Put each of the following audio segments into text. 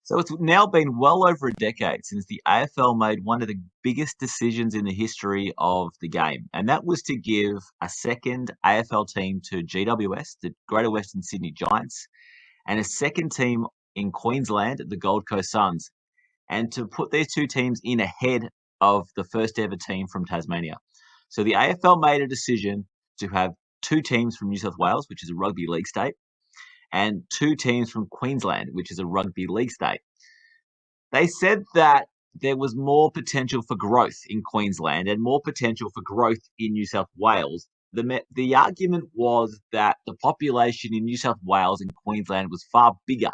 So it's now been well over a decade since the AFL made one of the biggest decisions in the history of the game, and that was to give a second AFL team to GWS, the Greater Western Sydney Giants, and a second team in Queensland, the Gold Coast Suns, and to put these two teams in ahead of the first ever team from Tasmania. So the AFL made a decision to have two teams from New South Wales, which is a rugby league state, and two teams from Queensland, which is a rugby league state. They said that there was more potential for growth in Queensland and more potential for growth in New South Wales. The argument was that the population in New South Wales and Queensland was far bigger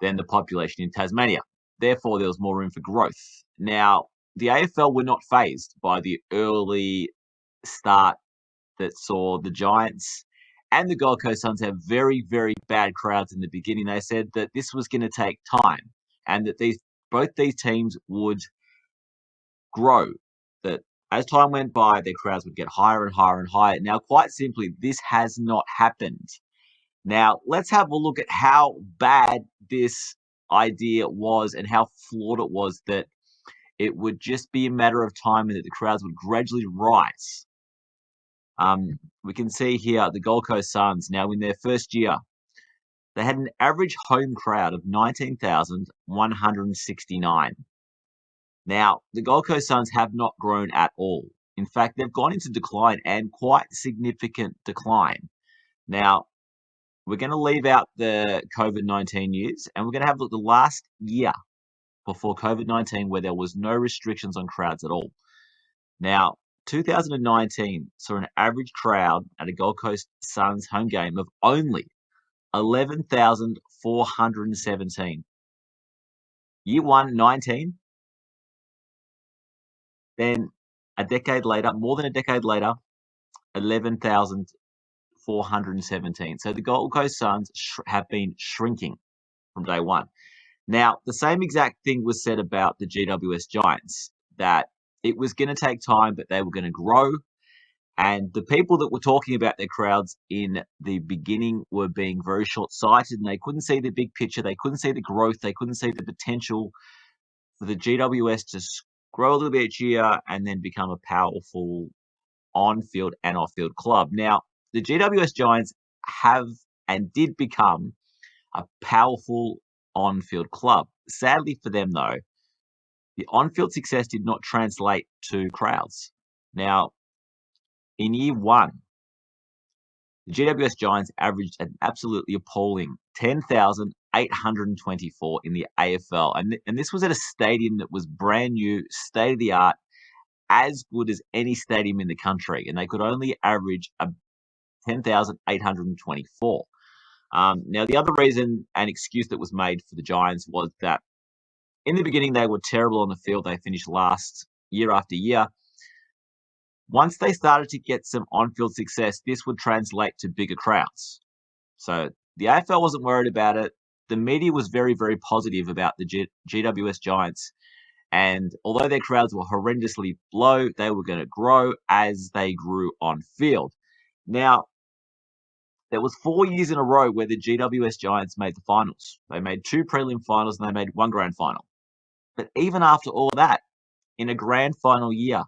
than the population in Tasmania. Therefore, there was more room for growth. Now, the AFL were not phased by the early start that saw the Giants and the Gold Coast Suns have very, very bad crowds in the beginning. They said that this was going to take time and that both these teams would grow. That as time went by, their crowds would get higher and higher and higher. Now, quite simply, this has not happened. Now, let's have a look at how bad this idea was and how flawed it was that it would just be a matter of time and that the crowds would gradually rise. We can see here the Gold Coast Suns now in their first year. They had an average home crowd of 19,169. Now, the Gold Coast Suns have not grown at all. In fact, they've gone into decline and quite significant decline. Now, we're going to leave out the COVID-19 years and we're going to have a look at the last year before COVID-19 where there was no restrictions on crowds at all. Now, 2019 saw an average crowd at a Gold Coast Suns home game of only 11,417. Year 1, 19. Then a decade later, more than a decade later, 11,417. So the Gold Coast Suns have been shrinking from day one. Now, the same exact thing was said about the GWS Giants, that it was going to take time, but they were going to grow. And the people that were talking about their crowds in the beginning were being very short-sighted and they couldn't see the big picture. They couldn't see the growth. They couldn't see the potential for the GWS to grow a little bit each year and then become a powerful on-field and off-field club. Now, the GWS Giants have and did become a powerful on-field club. Sadly for them, though, the on-field success did not translate to crowds. Now, in year 1, the GWS Giants averaged an absolutely appalling 10,824 in the AFL. And this was at a stadium that was brand new, state-of-the-art, as good as any stadium in the country. And they could only average 10,824. Now, the other reason and excuse that was made for the Giants was that in the beginning, they were terrible on the field. They finished last year after year. Once they started to get some on-field success, this would translate to bigger crowds. So the AFL wasn't worried about it. The media was very, very positive about the GWS Giants. And although their crowds were horrendously low, they were going to grow as they grew on field. Now, there was 4 years in a row where the GWS Giants made the finals. They made 2 prelim finals and they made 1 grand final. But even after all that, in a grand final year,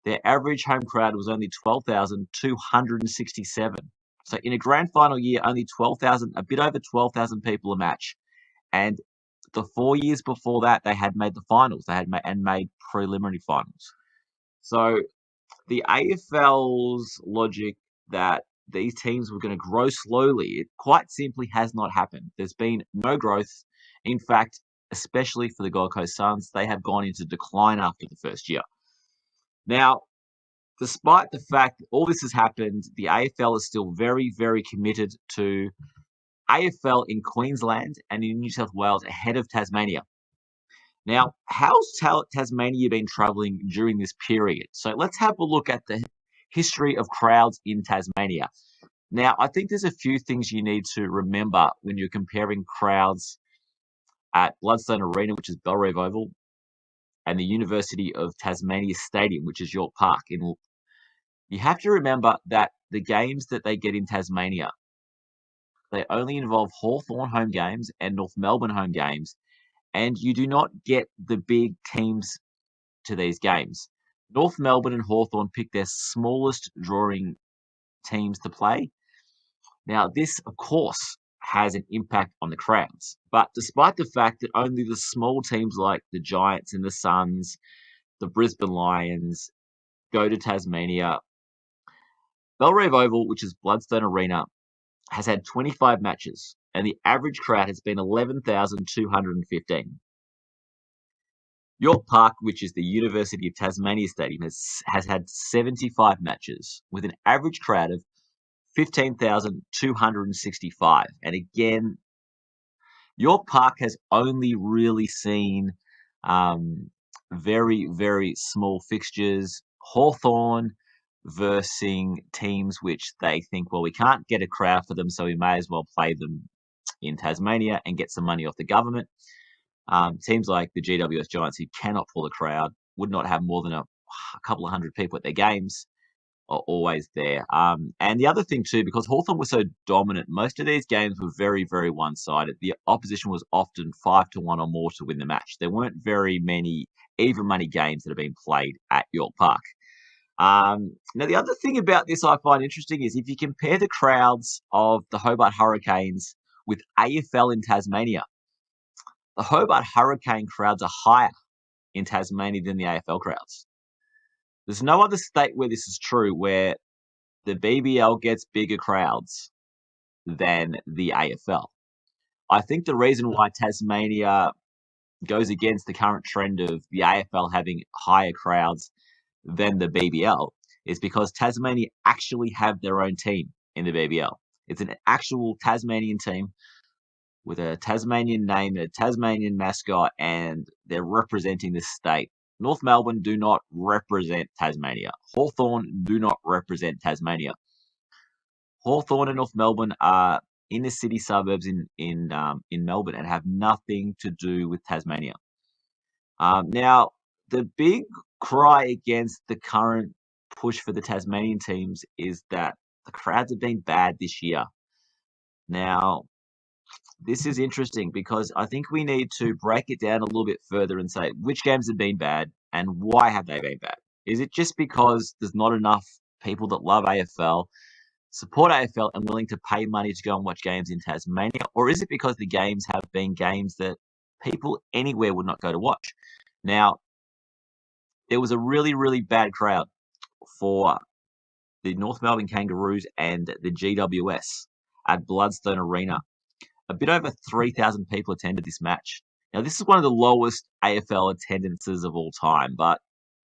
their average home crowd was only 12,267. So in a grand final year, only 12,000, a bit over 12,000 people a match. And the 4 years before that, they had made the finals. They had made preliminary finals. So the AFL's logic that these teams were going to grow slowly, it quite simply has not happened. There's been no growth. In fact, especially for the Gold Coast Suns, they have gone into decline after the first year. Now, despite the fact that all this has happened, the AFL is still very, very committed to AFL in Queensland and in New South Wales ahead of Tasmania. Now, how's Tasmania been travelling during this period? So let's have a look at the history of crowds in Tasmania. Now, I think there's a few things you need to remember when you're comparing crowds at Bloodstone Arena, which is Belrive Oval, and the University of Tasmania Stadium, which is York Park. You have to remember that the games that they get in Tasmania They only involve Hawthorn home games and North Melbourne home games, and you do not get the big teams to these games. North Melbourne and Hawthorn pick their smallest drawing teams to play. Now, this, of course, has an impact on the crowds. But despite the fact that only the small teams like the Giants and the Suns, the Brisbane Lions, go to Tasmania, Belrave Oval, which is Bloodstone Arena, has had 25 matches, and the average crowd has been 11,215. York Park, which is the University of Tasmania Stadium, has had 75 matches with an average crowd of 15,265. And again, York Park has only really seen very, very small fixtures. Hawthorn versing teams which they think, well, we can't get a crowd for them, so we may as well play them in Tasmania and get some money off the government. Teams like the GWS Giants, who cannot pull a crowd, would not have more than a couple of hundred people at their games, are always there. And the other thing too, because Hawthorn was so dominant, most of these games were very, very one-sided. The opposition was often 5-1 or more to win the match. There weren't very many even money games that have been played at York Park. Now, the other thing about this I find interesting is if you compare the crowds of the Hobart Hurricanes with AFL in Tasmania, the Hobart Hurricane crowds are higher in Tasmania than the AFL crowds. There's no other state where this is true, where the BBL gets bigger crowds than the AFL. I think the reason why Tasmania goes against the current trend of the AFL having higher crowds than the BBL is because Tasmania actually have their own team in the BBL. It's an actual Tasmanian team with a Tasmanian name, a Tasmanian mascot, and they're representing the state. North Melbourne do not represent Tasmania. Hawthorn do not represent Tasmania. Hawthorn and North Melbourne are inner city suburbs in Melbourne and have nothing to do with Tasmania. Now, the big cry against the current push for the Tasmanian teams is that the crowds have been bad this year. Now, this is interesting because I think we need to break it down a little bit further and say which games have been bad and why have they been bad. Is it just because there's not enough people that love AFL, support AFL, and willing to pay money to go and watch games in Tasmania? Or is it because the games have been games that people anywhere would not go to watch? Now, there was a really, really bad crowd for the North Melbourne Kangaroos and the GWS at Bloodstone Arena. A bit over 3,000 people attended this match. Now, this is one of the lowest AFL attendances of all time, but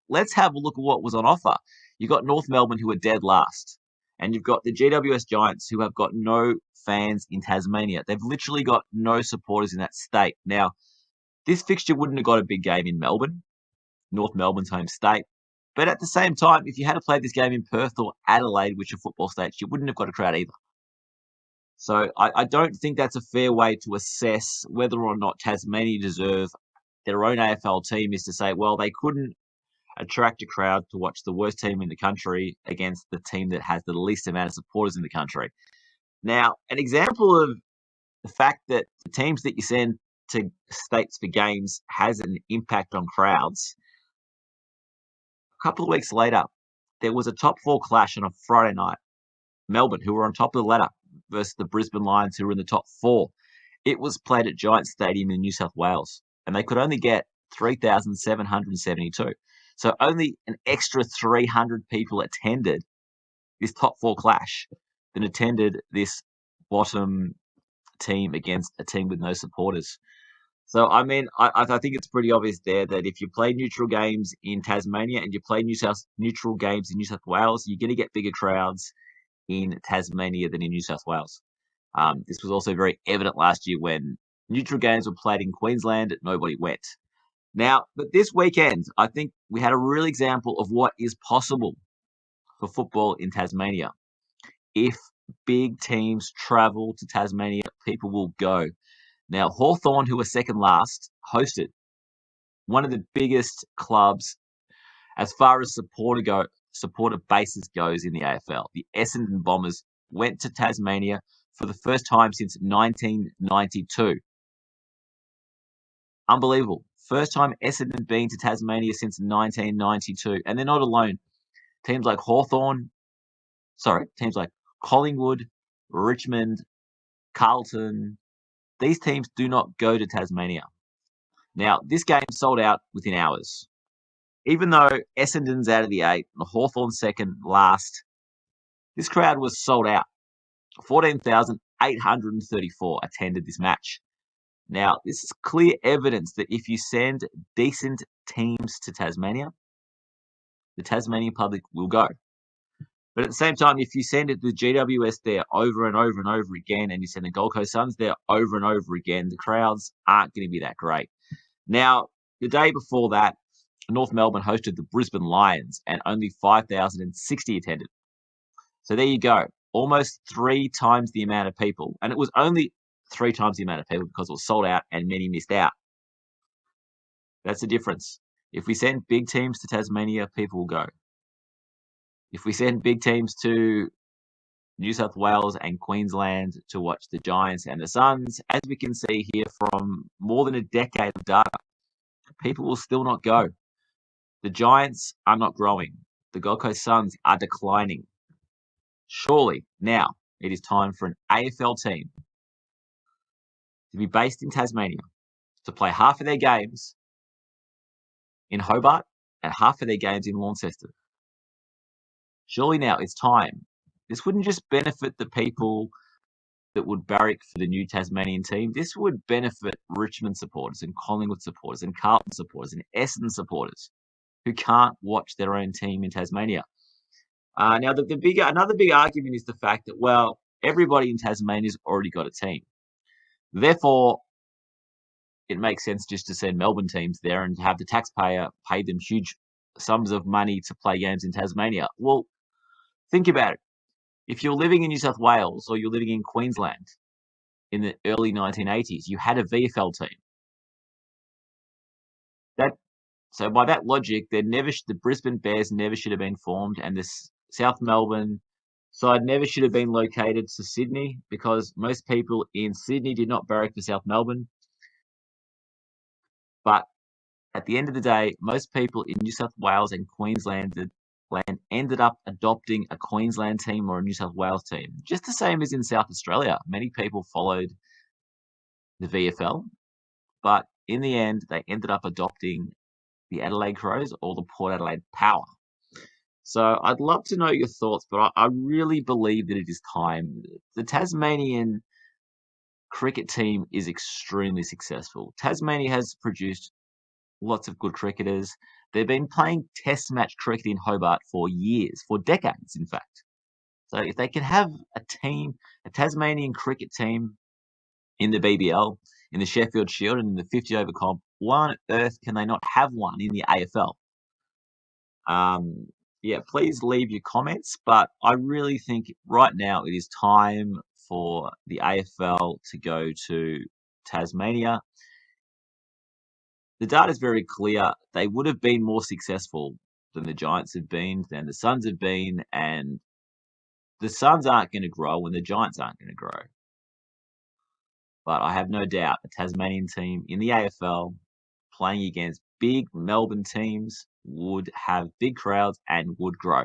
let's have a look at what was on offer. You've got North Melbourne, who are dead last, and you've got the GWS Giants, who have got no fans in Tasmania. They've literally got no supporters in that state. Now, this fixture wouldn't have got a big game in Melbourne, North Melbourne's home state. But at the same time, if you had to play this game in Perth or Adelaide, which are football states, you wouldn't have got a crowd either. So I don't think that's a fair way to assess whether or not Tasmania deserve their own AFL team, is to say, well, they couldn't attract a crowd to watch the worst team in the country against the team that has the least amount of supporters in the country. Now, an example of the fact that the teams that you send to states for games has an impact on crowds. A couple of weeks later, there was a top four clash on a Friday night. Melbourne, who were on top of the ladder, versus the Brisbane Lions, who were in the top four. It was played at Giant Stadium in New South Wales, and they could only get 3,772. So only an extra 300 people attended this top four clash than attended this bottom team against a team with no supporters. So, I mean, I think it's pretty obvious there that if you play neutral games in Tasmania and you play neutral games in New South Wales, you're going to get bigger crowds in Tasmania than in New South Wales. This was also very evident last year when neutral games were played in Queensland, nobody went. Now, but this weekend, I think we had a real example of what is possible for football in Tasmania. If big teams travel to Tasmania, people will go. Now, Hawthorn, who were second last, hosted one of the biggest clubs as far as supporter basis goes in the AFL. The Essendon Bombers went to Tasmania for the first time since 1992. Unbelievable. First time Essendon been to Tasmania since 1992. And they're not alone. Teams like teams like Collingwood, Richmond, Carlton, these teams do not go to Tasmania. Now, this game sold out within hours. Even though Essendon's out of the 8 and Hawthorn's second last, this crowd was sold out. 14,834 attended this match. Now, this is clear evidence that if you send decent teams to Tasmania, the Tasmanian public will go. But at the same time, if you send it to the GWS there over and over and over again, and you send the Gold Coast Suns there over and over again, the crowds aren't going to be that great. Now, the day before that, North Melbourne hosted the Brisbane Lions, and only 5,060 attended. So there you go. Almost 3 times the amount of people. And it was only 3 times the amount of people because it was sold out and many missed out. That's the difference. If we send big teams to Tasmania, people will go. If we send big teams to New South Wales and Queensland to watch the Giants and the Suns, as we can see here from more than a decade of data, people will still not go. The Giants are not growing. The Gold Coast Suns are declining. Surely, now, it is time for an AFL team to be based in Tasmania, to play half of their games in Hobart and half of their games in Launceston. Surely now it's time. This wouldn't just benefit the people that would barrack for the new Tasmanian team. This would benefit Richmond supporters and Collingwood supporters and Carlton supporters and Essendon supporters who can't watch their own team in Tasmania. Now, another big argument is the fact that, well, everybody in Tasmania's already got a team. Therefore, it makes sense just to send Melbourne teams there and have the taxpayer pay them huge sums of money to play games in Tasmania. Well, think about it. If you're living in New South Wales or you're living in Queensland in the early 1980s, you had a VFL team. So by that logic, the Brisbane Bears never should have been formed, and the South Melbourne side never should have been located to Sydney, because most people in Sydney did not barrack for South Melbourne. But at the end of the day, most people in New South Wales and Queensland ended up adopting a Queensland team or a New South Wales team. Just the same as in South Australia. Many people followed the VFL, but in the end, they ended up adopting the Adelaide Crows or the Port Adelaide Power. So I'd love to know your thoughts, but I really believe that it is time. The Tasmanian cricket team is extremely successful. Tasmania has produced lots of good cricketers. They've been playing test match cricket in Hobart for years, for decades, in fact. So if they can have a Tasmanian cricket team in the BBL, in the Sheffield Shield, and in the 50 over comp, why on earth can they not have one in the AFL? Please leave your comments, but I really think right now it is time for the AFL to go to Tasmania. The data is very clear. They would have been more successful than the Giants have been, than the Suns have been, and the Suns aren't going to grow and the Giants aren't going to grow. But I have no doubt a Tasmanian team in the AFL playing against big Melbourne teams would have big crowds and would grow.